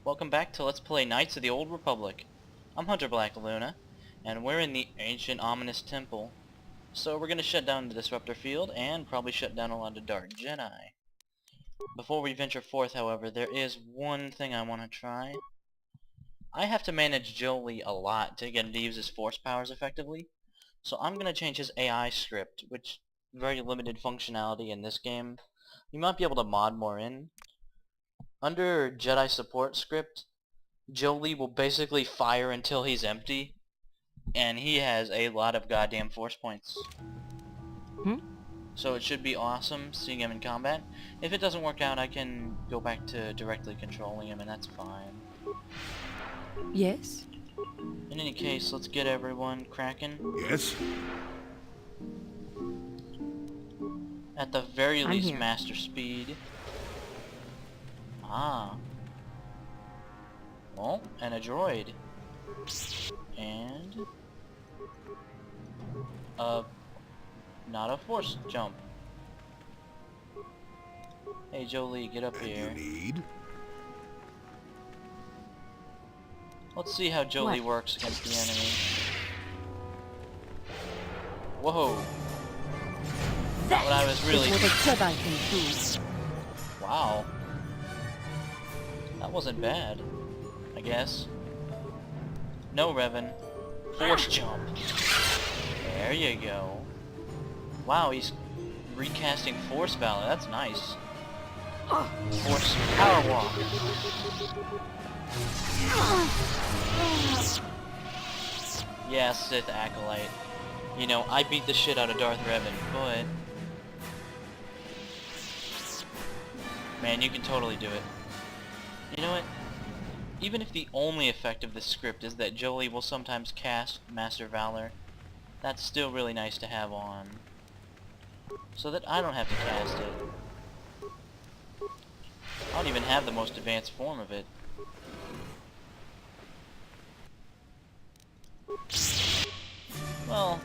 Welcome back to Let's Play Knights of the Old Republic. I'm Hunter Black Luna, and we're in the ancient ominous temple. So we're going to shut down the disruptor field, and probably shut down a lot of Dark Jedi. Before we venture forth, however, there is one thing I want to try. I have to manage Jolie a lot to get him to use his force powers effectively, so I'm going to change his AI script, which very limited functionality in this game. You might be able to mod more in. Under Jedi support script, Jolie will basically fire until he's empty, and he has a lot of goddamn force points. So it should be awesome seeing him in combat. If it doesn't work out, I can go back to directly controlling him, and that's fine. Yes? In any case, let's get everyone cracking. Yes? At the very I'm least, here. master speed. Ah. Well, and a droid. And not a force jump. Hey Jolie, get up here. You need? Let's see how Jolie What? works against the enemy. Whoa. Not what I was really... Is what a Jedi can do. Wow. That wasn't bad, I guess. No, Revan. Force jump. There you go. Wow, he's recasting Force Valor. That's nice. Force Power Walk. Yeah, Sith Acolyte. You know, I beat the shit out of Darth Revan, but... Man, you can totally do it. You know what? Even if the only effect of this script is that Jolie will sometimes cast Master Valor, that's still really nice to have on. So that I don't have to cast it. I don't even have the most advanced form of it. Well,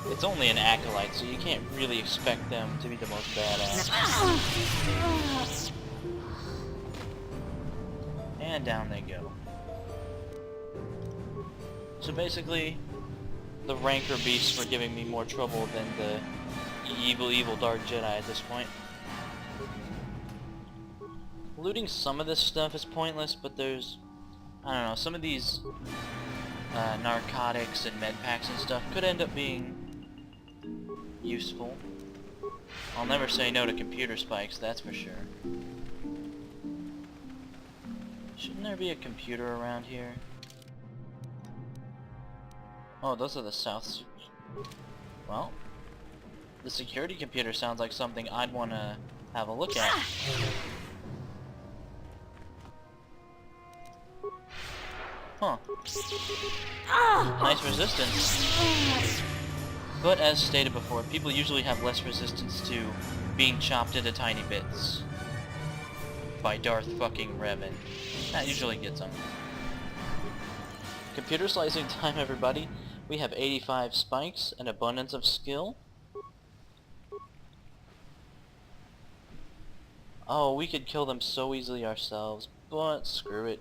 it's only an acolyte, so you can't really expect them to be the most badass. And down they go. So basically, the Rancor beasts were giving me more trouble than the evil Dark Jedi at this point. Looting some of this stuff is pointless, but there's, I don't know, some of these narcotics and med packs and stuff could end up being useful. I'll never say no to computer spikes, that's for sure. Shouldn't there be a computer around here? Oh, those are the south... Well, the security computer sounds like something I'd want to have a look at. Huh. Nice resistance. But as stated before, people usually have less resistance to being chopped into tiny bits by Darth fucking Revan. That usually gets them. Computer slicing time, everybody. We have 85 spikes, an abundance of skill. Oh, we could kill them so easily ourselves, but screw it.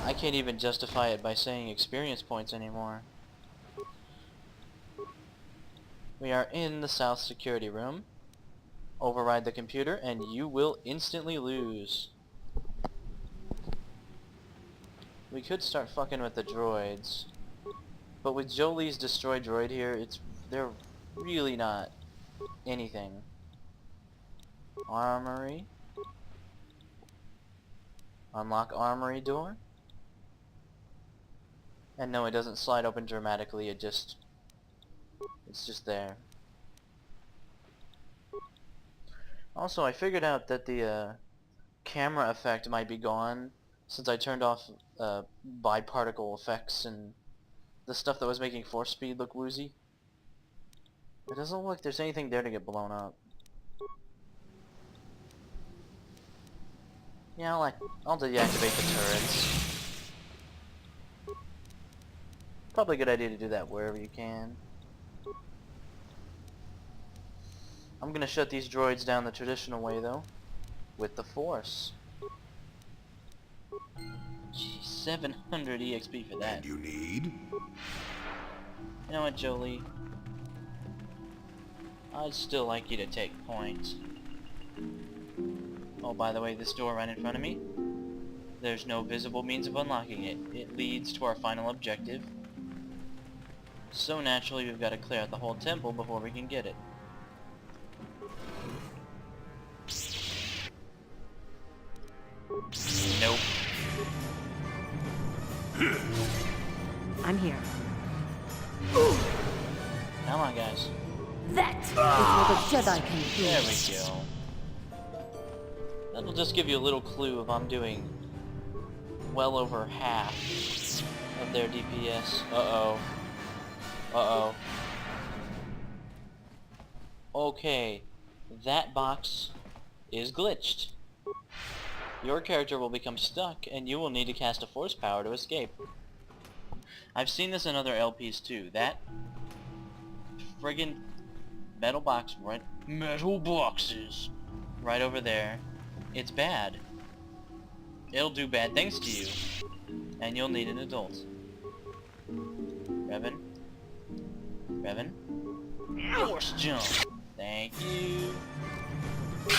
I can't even justify it by saying experience points anymore. We are in the south security room. Override the computer and you will instantly lose. We could start fucking with the droids, but with Jolie's destroy droid here, they're really not anything. Armory. Unlock armory door. And no, it doesn't slide open dramatically, it's just there. Also, I figured out that the camera effect might be gone since I turned off biparticle effects and the stuff that was making force speed look woozy. It doesn't look like there's anything there to get blown up. Yeah, I'll deactivate the turrets. Probably a good idea to do that wherever you can. I'm gonna shut these droids down the traditional way though, with the Force. Geez, 700 EXP for that. And you need? You know what, Jolie? I'd still like you to take points. Oh, by the way, this door right in front of me, there's no visible means of unlocking it. It leads to our final objective. So naturally, we've got to clear out the whole temple before we can get it. Nope. I'm here. Come on, guys. That is what a Jedi can do. There we go. That'll just give you a little clue if I'm doing well over half of their DPS. Uh-oh. Uh-oh. Okay. That box is glitched. Your character will become stuck, and you will need to cast a force power to escape. I've seen this in other LPs too. That friggin' metal box right... Metal boxes! Right over there. It's bad. It'll do bad things to you. And you'll need an adult. Revan? Revan? Force jump! Thank you! You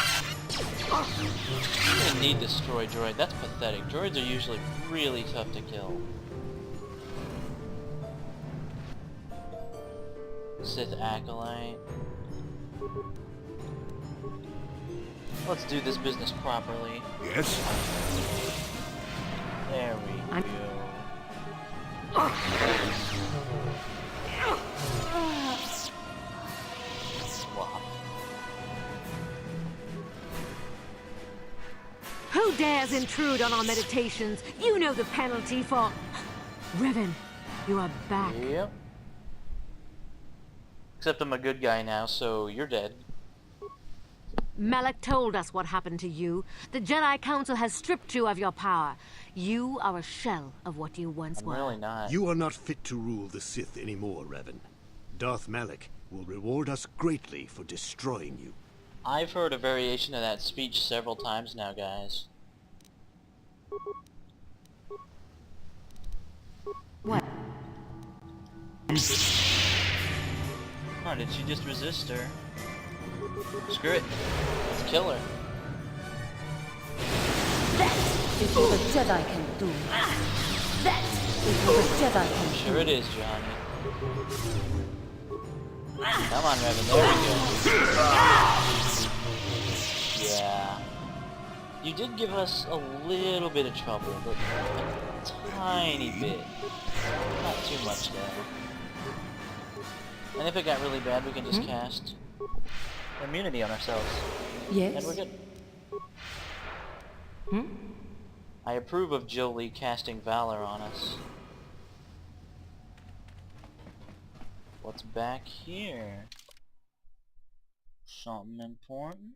didn't need destroy droid. That's pathetic. Droids are usually really tough to kill. Sith Acolyte. Let's do this business properly. Yes? There we go. Swap. Who dares intrude on our meditations? You know the penalty for... Revan, you are back. Yep. Except I'm a good guy now, so you're dead. Malak told us what happened to you. The Jedi Council has stripped you of your power. You are a shell of what you once I'm were. really not. You are not fit to rule the Sith anymore, Revan. Darth Malak will reward us greatly for destroying you. I've heard a variation of that speech several times now, guys. What? Oh, did she just resist her? Screw it. Let's kill her. That is what a Jedi can do. That is what a Jedi can do. Sure it is, Johnny. Come on, Revan. There we go. Yeah. You did give us a little bit of trouble, but a tiny bit. Not too much, though. And if it got really bad, we can just cast immunity on ourselves. Yes. And we're good. I approve of Jolie casting Valor on us. What's back here? Something important?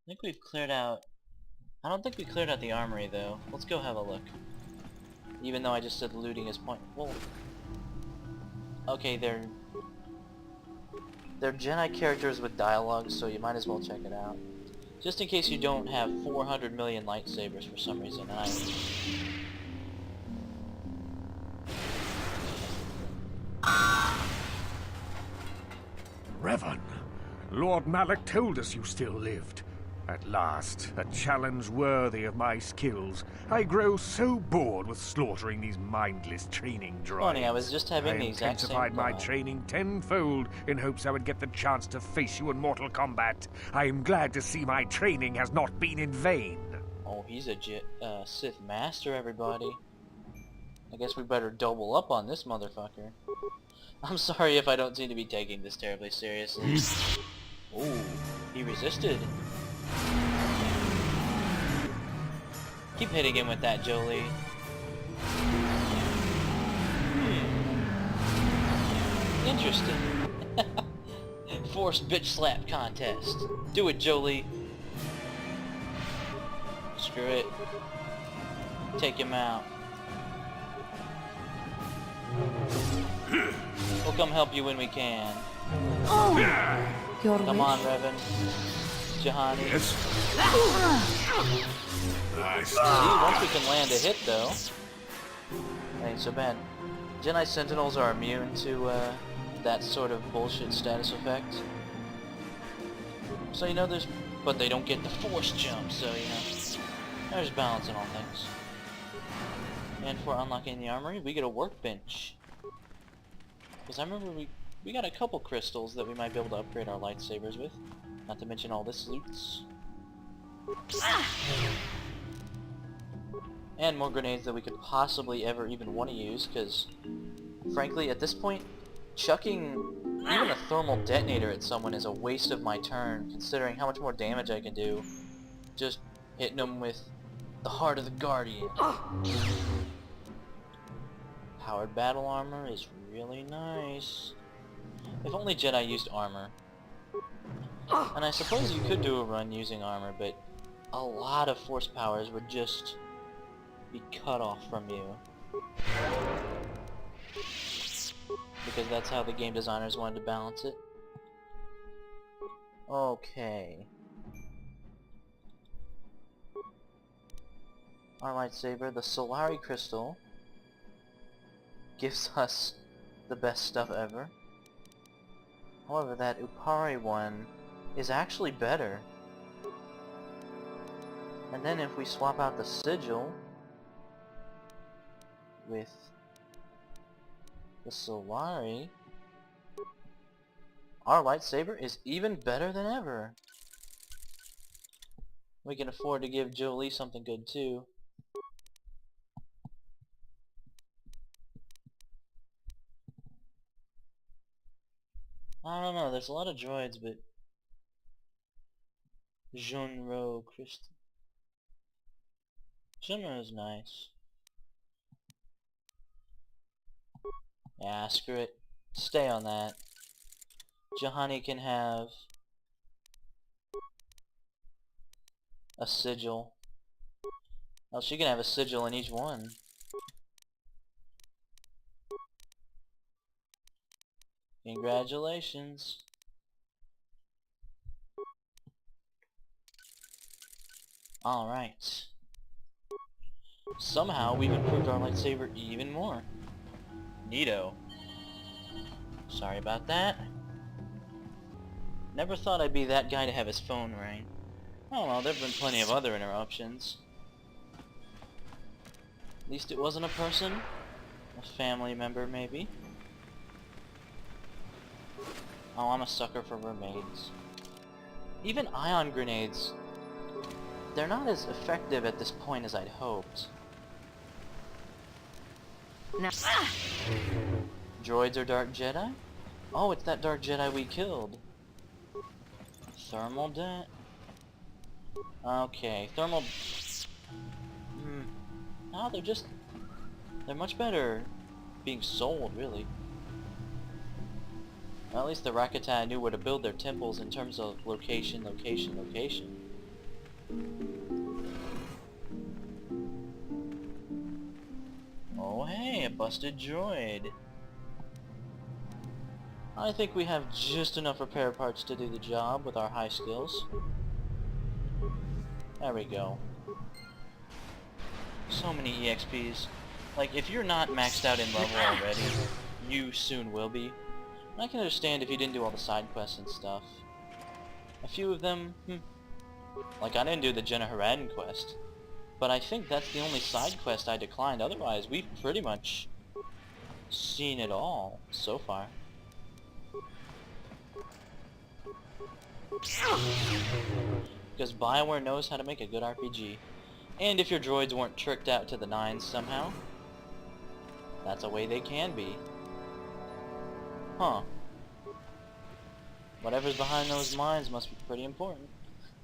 I think we've cleared out... I don't think we cleared out the armory, though. Let's go have a look. Even though I just said looting is point... Well... Okay, they're Jedi characters with dialogue, so you might as well check it out. Just in case you don't have 400 million lightsabers for some reason. Revan, Lord Malak told us you still lived. At last, a challenge worthy of my skills. I grow so bored with slaughtering these mindless training droids. Funny, I was just having the I exact same intensified my thought. training tenfold in hopes I would get the chance to face you in mortal combat. I am glad to see my training has not been in vain. Oh, he's a Sith Master, everybody. I guess we better double up on this motherfucker. I'm sorry if I don't seem to be taking this terribly seriously. Ooh, he resisted. Keep hitting him with that, Jolie. Interesting. Force bitch slap contest. Do it, Jolie. Screw it. Take him out. We'll come help you when we can. Oh! Your Come wish. on, Revan. Jahani. Yes. Nice. See, once we can land a hit, though, ain't so bad. Jedi Sentinels are immune to that sort of bullshit status effect. So, you know, but they don't get the force jump, so, you know, there's balance in all things. And for unlocking the armory, we get a workbench. Because I remember we got a couple crystals that we might be able to upgrade our lightsabers with. Not to mention all this loots. And more grenades that we could possibly ever even want to use, because frankly, at this point, chucking even a thermal detonator at someone is a waste of my turn, considering how much more damage I can do just hitting them with the Heart of the Guardian. Powered battle armor is really nice. If only Jedi used armor. And I suppose you could do a run using armor, but a lot of force powers would just be cut off from you. Because that's how the game designers wanted to balance it. Okay. Our lightsaber, the Solari crystal, gives us the best stuff ever. However, that Upari one is actually better. And then if we swap out the sigil with the Solari, our lightsaber is even better than ever. We can afford to give Jolie something good too. I don't know, there's a lot of droids, but Junro Crystal. Junro is nice. Yeah, screw it. Stay on that. Jahani can have a sigil. Well, she can have a sigil in each one. Congratulations. Alright. Somehow we've improved our lightsaber even more. Neato. Sorry about that. Never thought I'd be that guy to have his phone ring. Oh well, there've been plenty of other interruptions. At least it wasn't a person. A family member, maybe. Oh, I'm a sucker for mermaids. Even ion grenades, they're not as effective at this point as I'd hoped. Now, Droids are Dark Jedi? Oh, it's that Dark Jedi we killed. Thermal det. Okay, thermal. No, they're much better being sold, really. Well, at least the Rakata knew where to build their temples in terms of location, location, location. Oh hey, a busted droid. I think we have just enough repair parts to do the job with our high skills. There we go. So many EXPs. Like, if you're not maxed out in level already, you soon will be. I can understand if you didn't do all the side quests and stuff. A few of them, like I didn't do the Jenna Haradin quest, but I think that's the only side quest I declined. Otherwise, we've pretty much seen it all so far. Because BioWare knows how to make a good RPG. And if your droids weren't tricked out to the nines somehow, that's a way they can be. Huh. Whatever's behind those mines must be pretty important.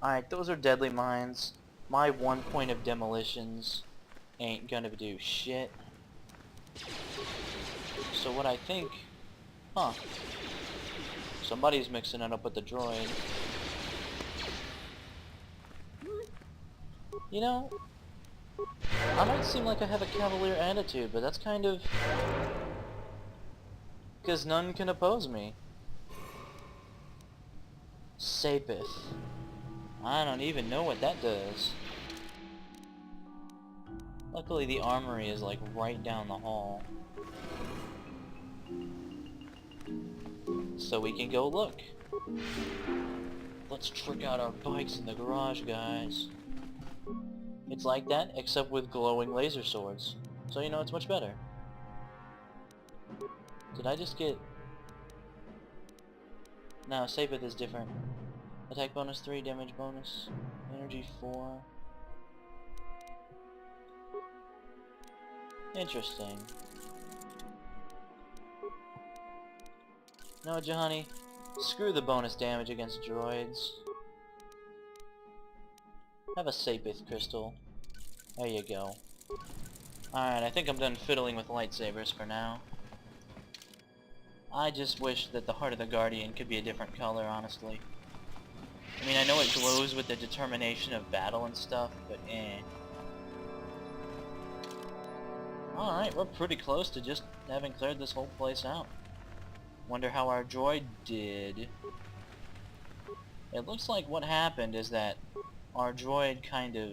Alright, those are deadly mines. My 1 point of demolitions ain't gonna do shit. So what I think... Huh. Somebody's mixing it up with the droid. You know, I might seem like I have a cavalier attitude, but that's kind of... because none can oppose me. Sapith. I don't even know what that does. Luckily the armory is like right down the hall. So we can go look. Let's trick out our bikes in the garage, guys. It's like that, except with glowing laser swords. So you know it's much better. Did I just get... No, Sabeth is different. Attack bonus 3, damage bonus, energy 4. Interesting. No, Johnny. Screw the bonus damage against droids. Have a Sabeth crystal. There you go. Alright, I think I'm done fiddling with lightsabers for now. I just wish that the Heart of the Guardian could be a different color, honestly. I mean, I know it glows with the determination of battle and stuff, but eh. Alright, we're pretty close to just having cleared this whole place out. Wonder how our droid did. It looks like what happened is that our droid kind of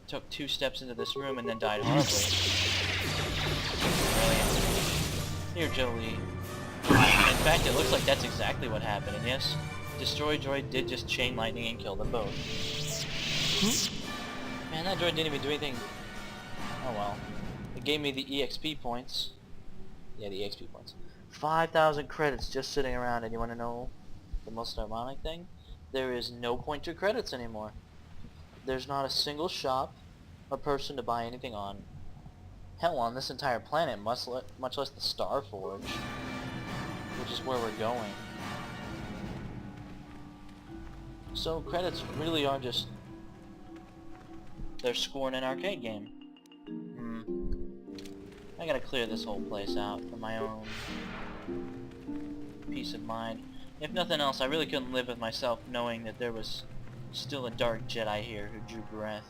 took 2 steps into this room and then died horribly. Brilliant. Here, Jolie. In fact, it looks like that's exactly what happened, and yes, Destroy Droid did just chain lightning and kill them both. Man, that droid didn't even do anything. Oh well. It gave me the EXP points. Yeah, the EXP points. 5,000 credits just sitting around, and you want to know the most ironic thing? There is no pointer credits anymore. There's not a single shop or person to buy anything on. Hell, on this entire planet, much less the Star Forge, which is where we're going. So credits really are just... they're scoring an arcade game. I gotta clear this whole place out for my own peace of mind. If nothing else, I really couldn't live with myself knowing that there was still a dark Jedi here who drew breath.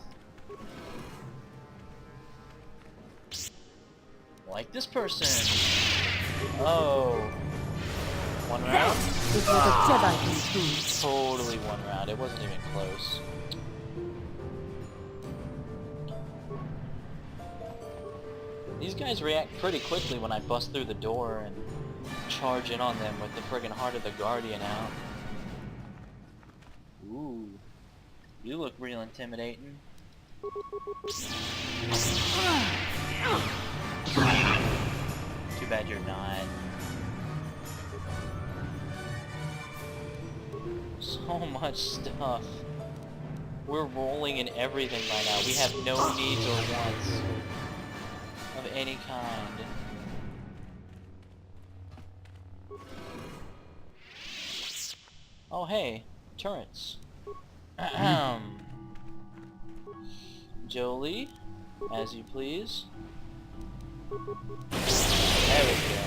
Like this person! Oh! One round? This was a Jedi consumed. Totally one round. It wasn't even close. These guys react pretty quickly when I bust through the door and charge in on them with the friggin' Heart of the Guardian out. Ooh. You look real intimidating. Too bad you're not. So much stuff. We're rolling in everything by now. We have no needs or wants of any kind. Oh hey, turrets. Jolie, as you please. There we go.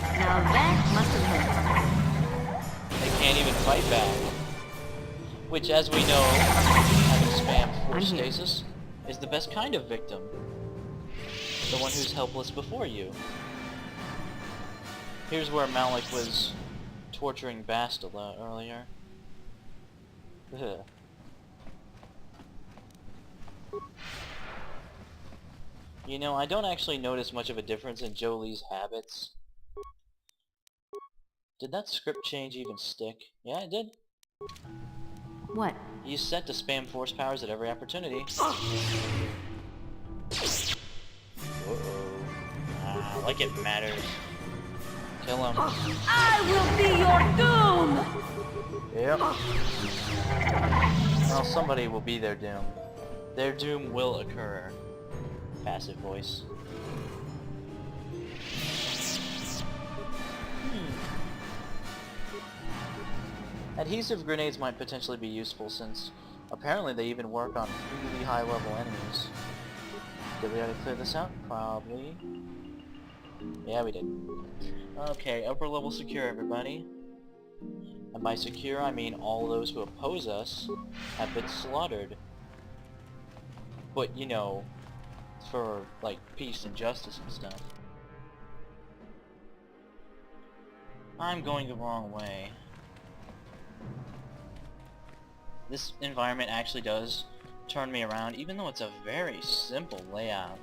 Now that must have hurt. They can't even fight back. Which, as we know, having spam force stasis is the best kind of victim. The one who's helpless before you. Here's where Malik was torturing Bastila earlier. Ugh. You know, I don't actually notice much of a difference in Jolie's habits. Did that script change even stick? Yeah, it did. What? He's set to spam force powers at every opportunity. Uh-oh. Like it matters. Kill him. I will be your doom! Yep. Well, somebody will be their doom. Their doom will occur. Passive voice. Adhesive grenades might potentially be useful since apparently they even work on really high level enemies. Did we already clear this out? Probably. Yeah, we did. Okay, upper level secure, everybody. And by secure, I mean all those who oppose us have been slaughtered. But, you know, for, like, peace and justice and stuff. I'm going the wrong way. This environment actually does turn me around, even though it's a very simple layout.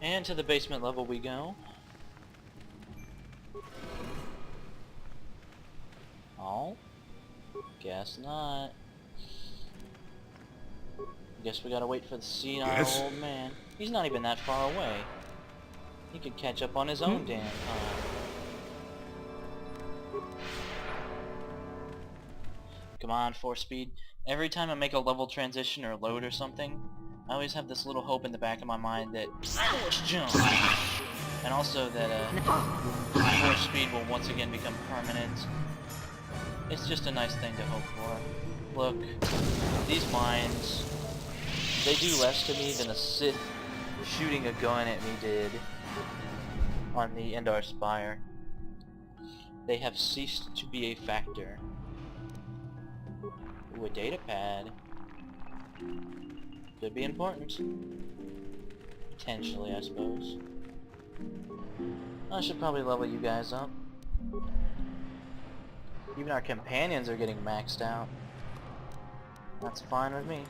And to the basement level we go. Oh, guess not. Guess we gotta wait for the senile old man. He's not even that far away. He could catch up on his own damn time. Come on, force speed. Every time I make a level transition or load or something, I always have this little hope in the back of my mind that force jump, and also that force speed will once again become permanent. It's just a nice thing to hope for. Look, these mines, they do less to me than a Sith shooting a gun at me did on the Endar Spire. They have ceased to be a factor. Ooh, a data pad. Could be important. Potentially, I suppose. I should probably level you guys up. Even our companions are getting maxed out. That's fine with me.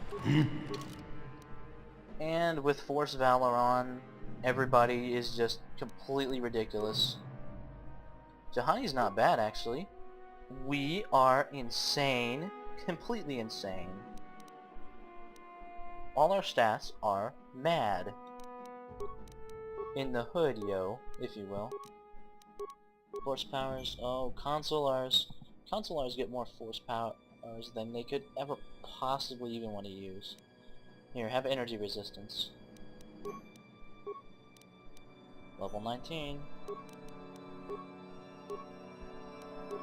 And with Force Valor on, everybody is just completely ridiculous. Jahani's not bad, actually. We are insane. Completely insane. All our stats are mad. In the hood, yo, if you will. Force powers. Oh, consolars. Consolars get more force powers than they could ever possibly even want to use. Here, have energy resistance. Level 19.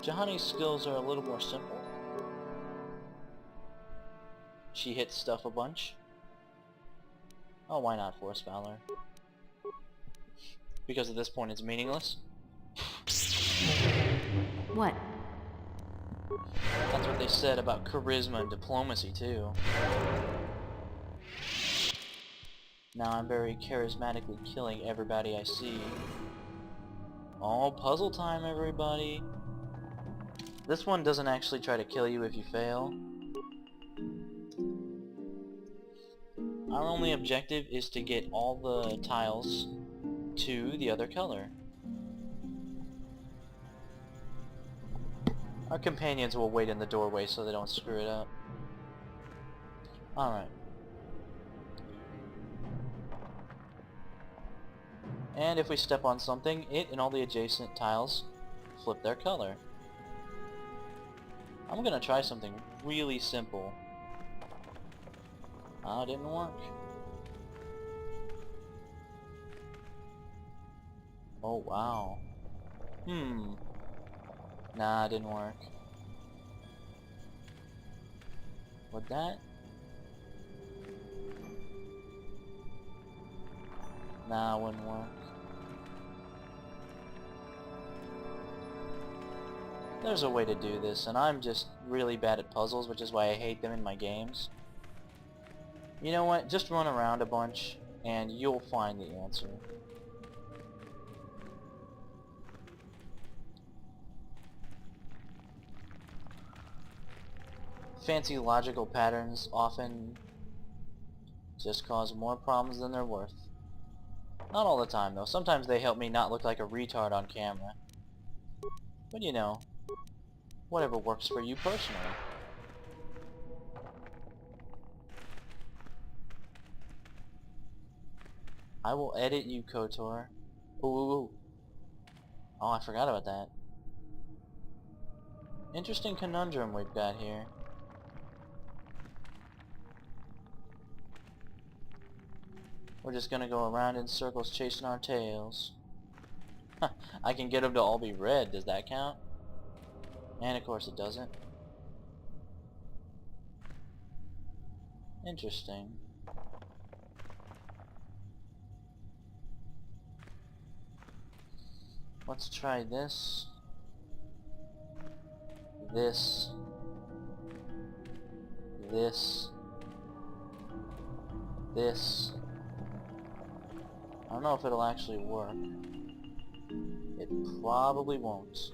Jahani's skills are a little more simple. She hits stuff a bunch. Oh, why not Force Valor? Because at this point it's meaningless. What? That's what they said about charisma and diplomacy too. Now I'm very charismatically killing everybody I see. Oh, puzzle time, everybody! This one doesn't actually try to kill you if you fail. Our only objective is to get all the tiles to the other color. Our companions will wait in the doorway so they don't screw it up. Alright. And if we step on something, it and all the adjacent tiles flip their color. I'm gonna try something really simple. Ah, it didn't work. Oh, wow. Nah, it didn't work. Would that? Nah, it wouldn't work. There's a way to do this, and I'm just really bad at puzzles, which is why I hate them in my games. You know what? Just run around a bunch, and you'll find the answer. Fancy logical patterns often just cause more problems than they're worth. Not all the time, though. Sometimes they help me not look like a retard on camera. But you know, whatever works for you personally. I will edit you, KOTOR. Ooh. Oh, I forgot about that. Interesting conundrum we've got here. We're just gonna go around in circles chasing our tails. I can get them to all be red, does that count? And of course it doesn't. Interesting. Let's try this. This. This. This. I don't know if it'll actually work. It probably won't.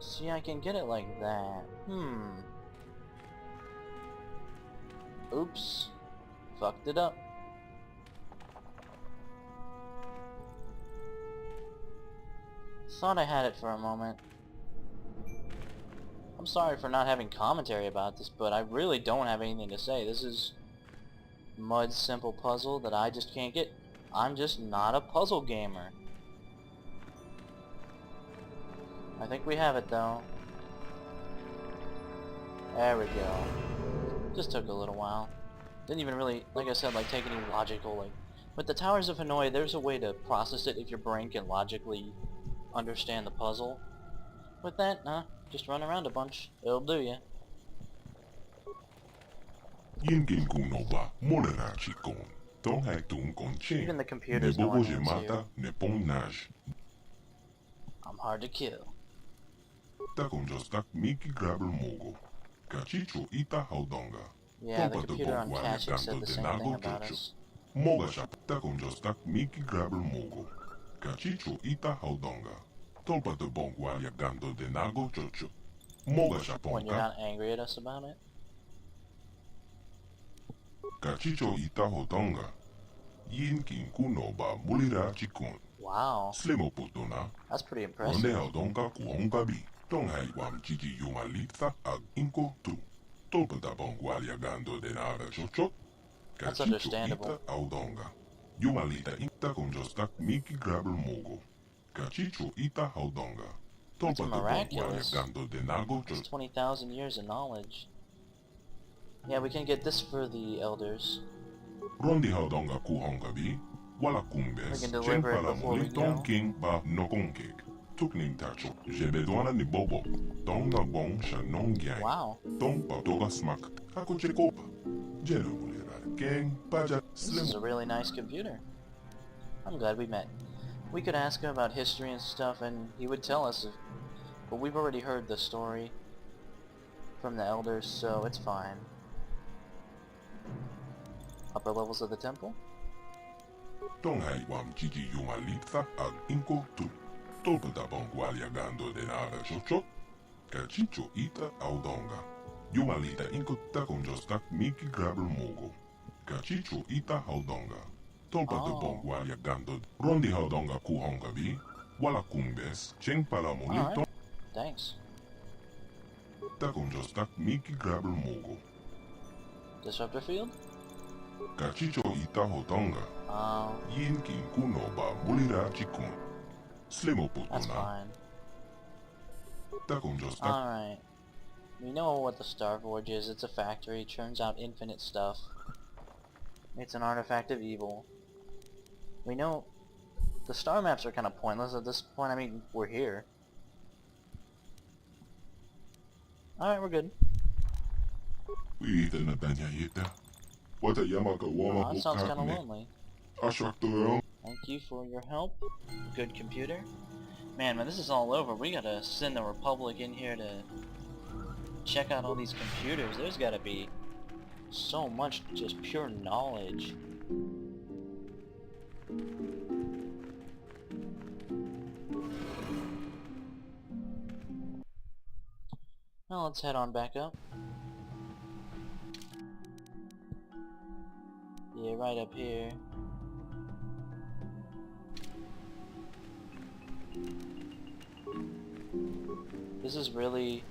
See, I can get it like that. Oops. Fucked it up. Thought I had it for a moment. I'm sorry for not having commentary about this, but I really don't have anything to say. This is Mud's simple puzzle that I just can't get. I'm just not a puzzle gamer. I think we have it though. There we go. Just took a little while. Didn't even really, like I said, like take any logical, like... With the Towers of Hanoi, there's a way to process it if your brain can logically understand the puzzle. With that, just run around a bunch. It'll do ya. Even the computers know I'm into. I'm hard to kill. Yeah, the computer on caching said the same thing about us. When you're not angry at us about it? Wow. That's pretty impressive. That's understandable. That's miraculous. It's 20,000 years of knowledge. Yeah, we can get this for the elders. We can deliver it before we go. Wow. This is a really nice computer. I'm glad we met. We could ask him about history and stuff and he would tell us, but we've already heard the story from the elders, so it's fine. Upper levels of the temple? Alright, thanks. Disruptor field? That's fine. Alright. We know what the Star Forge is. It's a factory, churns out infinite stuff. It's an artifact of evil. We know the star maps are kind of pointless at this point. I mean, we're here. Alright, we're good. That sounds kind of lonely. Thank you for your help, good computer. Man, when this is all over, we gotta send the Republic in here to check out all these computers. There's gotta be so much just pure knowledge. Now let's head on back up. Yeah, right up here. This is really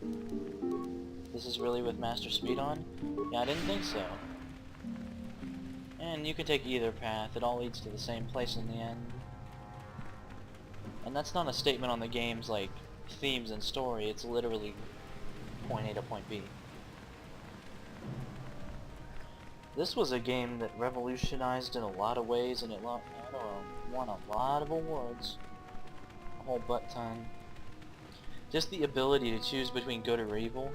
with Master Speed on? Yeah, I didn't think so. And you can take either path, it all leads to the same place in the end. And that's not a statement on the game's like themes and story, it's literally point A to point B. This was a game that revolutionized in a lot of ways and it won a lot of awards. A whole butt ton. Just the ability to choose between good or evil,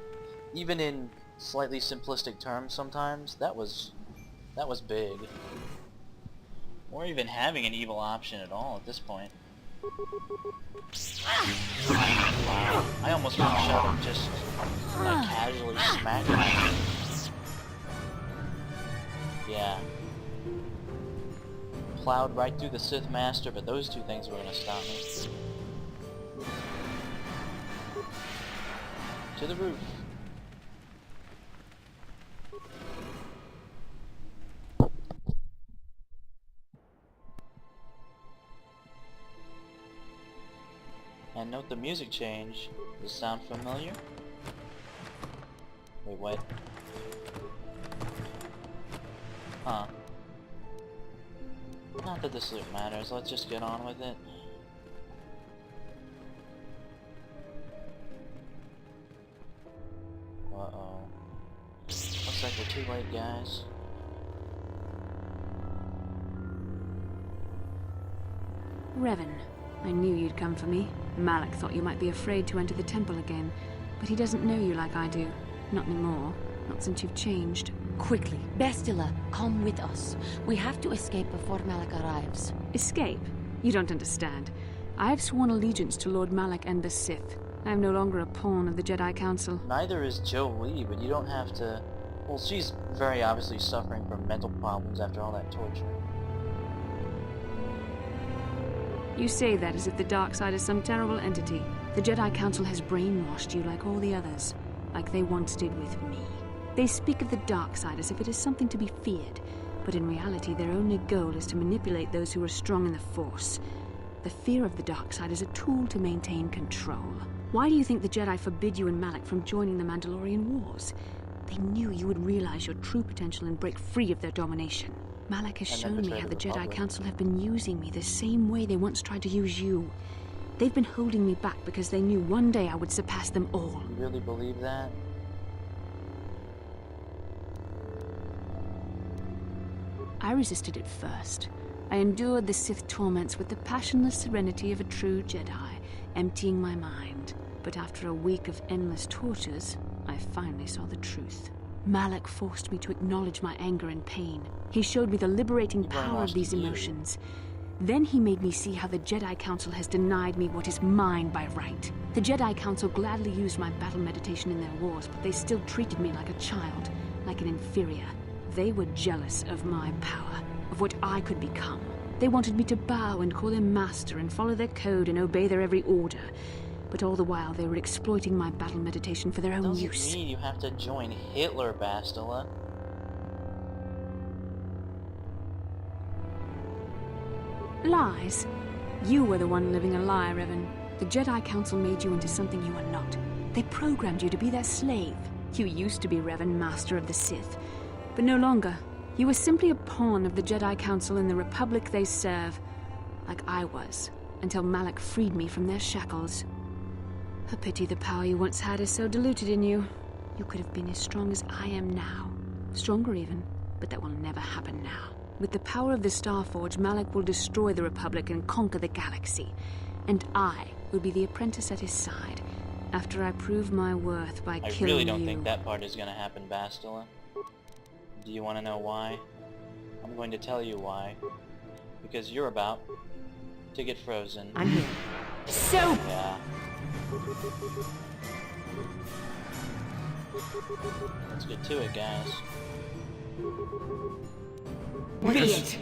even in slightly simplistic terms sometimes, that was big. Or even having an evil option at all at this point. Wow. I almost felt Shadow just casually smack me. Yeah. Plowed right through the Sith Master, but those two things were gonna stop me. To the roof. And note the music change. Does it sound familiar? Wait, what? Huh. Not that this loot matters, let's just get on with it. Uh-oh. Looks like we're too late, guys. Revan, I knew you'd come for me. Malak thought you might be afraid to enter the temple again, but he doesn't know you like I do. Not anymore. Not since you've changed. Quickly, Bastila, come with us. We have to escape before Malak arrives. Escape? You don't understand. I have sworn allegiance to Lord Malak and the Sith. I am no longer a pawn of the Jedi Council. Neither is Jolie, but you don't have to... Well, she's very obviously suffering from mental problems after all that torture. You say that as if the dark side is some terrible entity. The Jedi Council has brainwashed you like all the others, like they once did with me. They speak of the dark side as if it is something to be feared, but in reality their only goal is to manipulate those who are strong in the Force. The fear of the dark side is a tool to maintain control. Why do you think the Jedi forbid you and Malak from joining the Mandalorian Wars? They knew you would realize your true potential and break free of their domination. Malak has shown me how the Jedi Council have been using me the same way they once tried to use you. They've been holding me back because they knew one day I would surpass them all. You really believe that? I resisted at first. I endured the Sith torments with the passionless serenity of a true Jedi, emptying my mind. But after a week of endless tortures, I finally saw the truth. Malak forced me to acknowledge my anger and pain. He showed me the liberating power of these emotions. Then he made me see how the Jedi Council has denied me what is mine by right. The Jedi Council gladly used my battle meditation in their wars, but they still treated me like a child, like an inferior. They were jealous of my power, of what I could become. They wanted me to bow and call them master and follow their code and obey their every order. But all the while they were exploiting my battle meditation for their own use. Doesn't mean you have to join Hitler, Bastila. Lies? You were the one living a lie, Revan. The Jedi Council made you into something you are not. They programmed you to be their slave. You used to be Revan, master of the Sith, but no longer. You were simply a pawn of the Jedi Council in the Republic they serve, like I was, until Malak freed me from their shackles. A pity the power you once had is so diluted in you. You could have been as strong as I am now. Stronger even, but that will never happen now. With the power of the Starforge, Malak will destroy the Republic and conquer the galaxy. And I will be the apprentice at his side, after I prove my worth by killing you. I really don't think that part is going to happen, Bastila. Do you want to know why? I'm going to tell you why. Because you're about to get frozen. I'm here. So... Yeah. Let's get to it, guys. Idiot!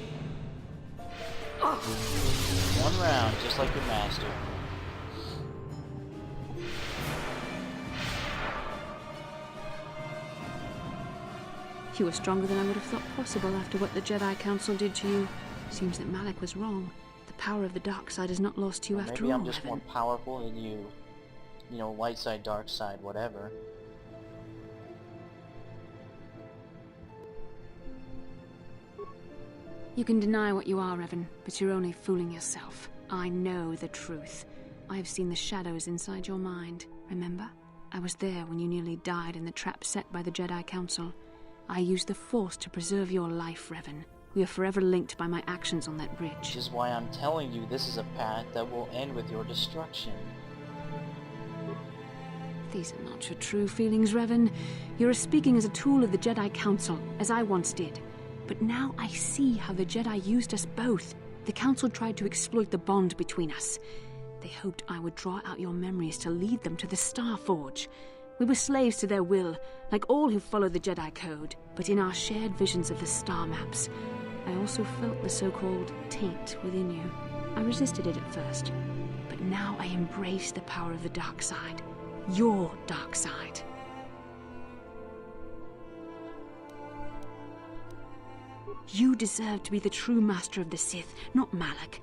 One round, just like your master. You were stronger than I would have thought possible after what the Jedi Council did to you. Seems that Malak was wrong. The power of the dark side is not lost to you after all. Maybe I'm just more powerful than you. You know, light side, dark side, whatever. You can deny what you are, Revan, but you're only fooling yourself. I know the truth. I have seen the shadows inside your mind, remember? I was there when you nearly died in the trap set by the Jedi Council. I used the Force to preserve your life, Revan. We are forever linked by my actions on that bridge. Which is why I'm telling you this is a path that will end with your destruction. These are not your true feelings, Revan. You're speaking as a tool of the Jedi Council, as I once did. But now I see how the Jedi used us both. The Council tried to exploit the bond between us. They hoped I would draw out your memories to lead them to the Star Forge. We were slaves to their will, like all who follow the Jedi Code. But in our shared visions of the star maps, I also felt the so-called taint within you. I resisted it at first, but now I embrace the power of the dark side. Your dark side. You deserve to be the true master of the Sith, not Malak.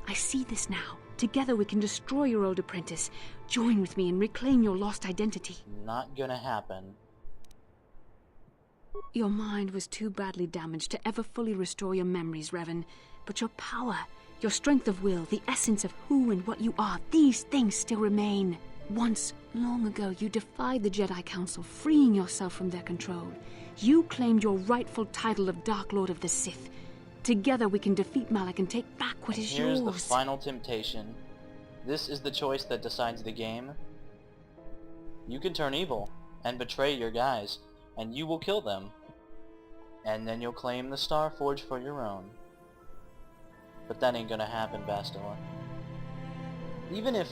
I see this now. Together we can destroy your old apprentice. Join with me and reclaim your lost identity. Not gonna happen. Your mind was too badly damaged to ever fully restore your memories, Revan. But your power, your strength of will, the essence of who and what you are, these things still remain. Once, long ago, you defied the Jedi Council, freeing yourself from their control. You claimed your rightful title of Dark Lord of the Sith. Together we can defeat Malak and take back what is yours. Here's the final temptation. This is the choice that decides the game. You can turn evil and betray your guys, and you will kill them. And then you'll claim the Star Forge for your own. But that ain't gonna happen, Bastila. Even if...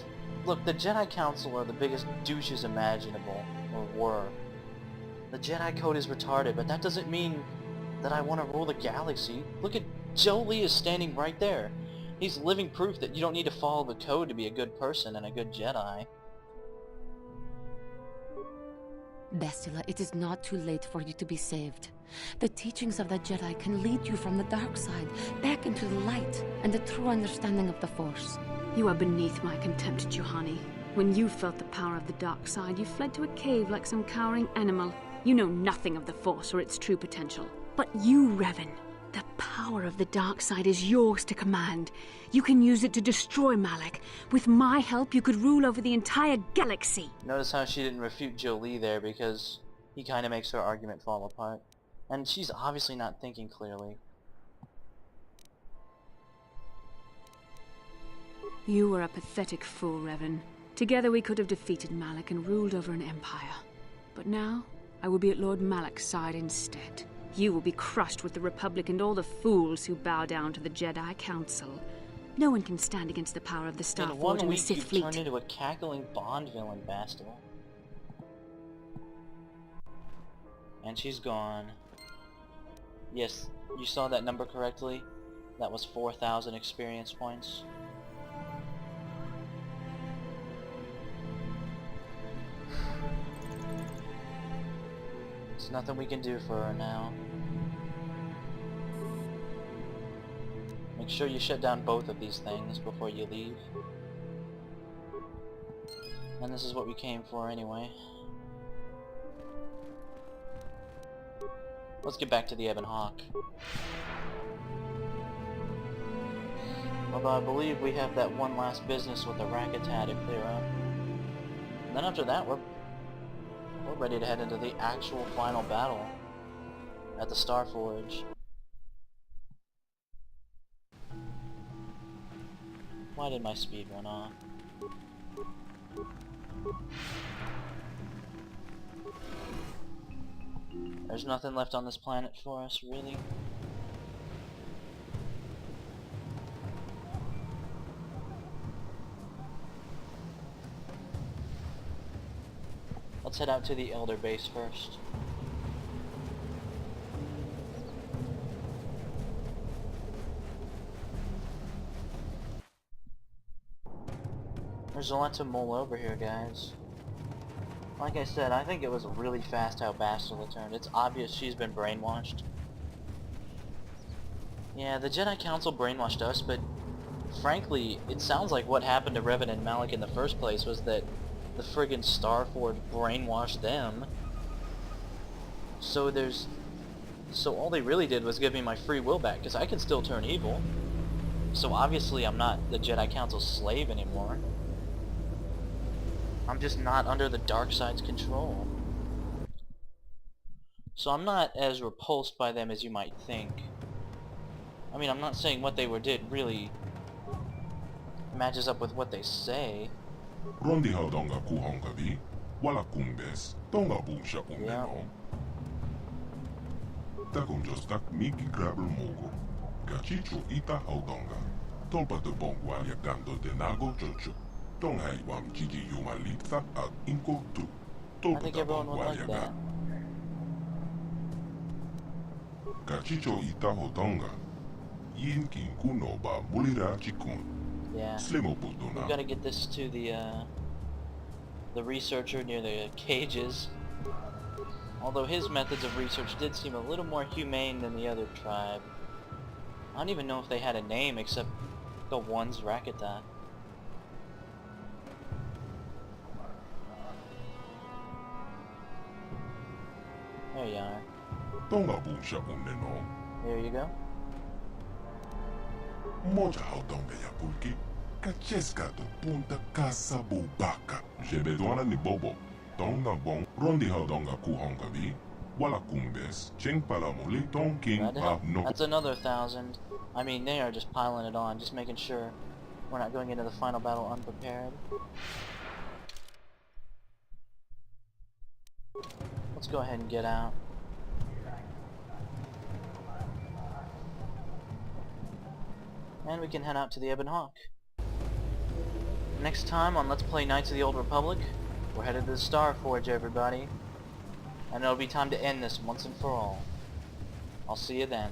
Look, the Jedi Council are the biggest douches imaginable, or were. The Jedi Code is retarded, but that doesn't mean that I want to rule the galaxy. Look at Jolee is standing right there. He's living proof that you don't need to follow the code to be a good person and a good Jedi. Bastila, it is not too late for you to be saved. The teachings of the Jedi can lead you from the dark side, back into the light, and the true understanding of the Force. You are beneath my contempt, Juhani. When you felt the power of the dark side, you fled to a cave like some cowering animal. You know nothing of the Force or its true potential. But you, Revan, the power of the dark side is yours to command. You can use it to destroy Malak. With my help, you could rule over the entire galaxy. Notice how she didn't refute Jolee there, because he kind of makes her argument fall apart. And she's obviously not thinking clearly. You were a pathetic fool, Revan. Together we could have defeated Malak and ruled over an empire. But now, I will be at Lord Malak's side instead. You will be crushed with the Republic and all the fools who bow down to the Jedi Council. No one can stand against the power of the Star Forge and the Sith fleet. Turned into a cackling Bond villain, Bastila. And she's gone. Yes, you saw that number correctly. That was 4,000 experience points. There's nothing we can do for her now. Make sure you shut down both of these things before you leave. And this is what we came for anyway. Let's get back to the Ebon Hawk. Although I believe we have that one last business with the Rakata to clear up. And then after that, we're ready to head into the actual final battle at the Star Forge. Why did my speed run off? There's nothing left on this planet for us, really? Let's head out to the Elder Base first. There's a lot to mull over here, guys. Like I said, I think it was really fast how Bastila turned. It's obvious she's been brainwashed. Yeah, the Jedi Council brainwashed us, but frankly, it sounds like what happened to Revan and Malak in the first place was that the friggin' Star Forge brainwashed them. So all they really did was give me my free will back, because I can still turn evil. So obviously I'm not the Jedi Council's slave anymore. I'm just not under the dark side's control. So I'm not as repulsed by them as you might think. I mean, I'm not saying what they did really matches up with what they say. Ita con jostak miki grabel mogo. Gachicho ita haudonga. Tolpa de bongwa yagando de nago chocho. Tonghai wam jiji yuma litsa at inko tu. I Tolpa think de everyone would bongwa like that. Gachicho ita haudonga. Yin kin kuno ba mulira chikun. Yeah. Slimo We budona. gotta get this to the researcher near the cages. Although his methods of research did seem a little more humane than the other tribe. I don't even know if they had a name except the ones Rakata. There you are. Tonga bunsha uneno. There you go. Moja haudonga ya pulki. Kacheska do punta casa bubaka. Jebedwana ni bobo. Tonga bong. Rondi haudonga kuhonga vi. Wala kumbes. Cheng palamuli tong king Glad to pa help. no. That's another 1,000. I mean, they are just piling it on, just making sure we're not going into the final battle unprepared. Let's go ahead and get out. And we can head out to the Ebon Hawk. Next time on Let's Play Knights of the Old Republic, we're headed to the Star Forge, everybody. And it'll be time to end this once and for all. I'll see you then.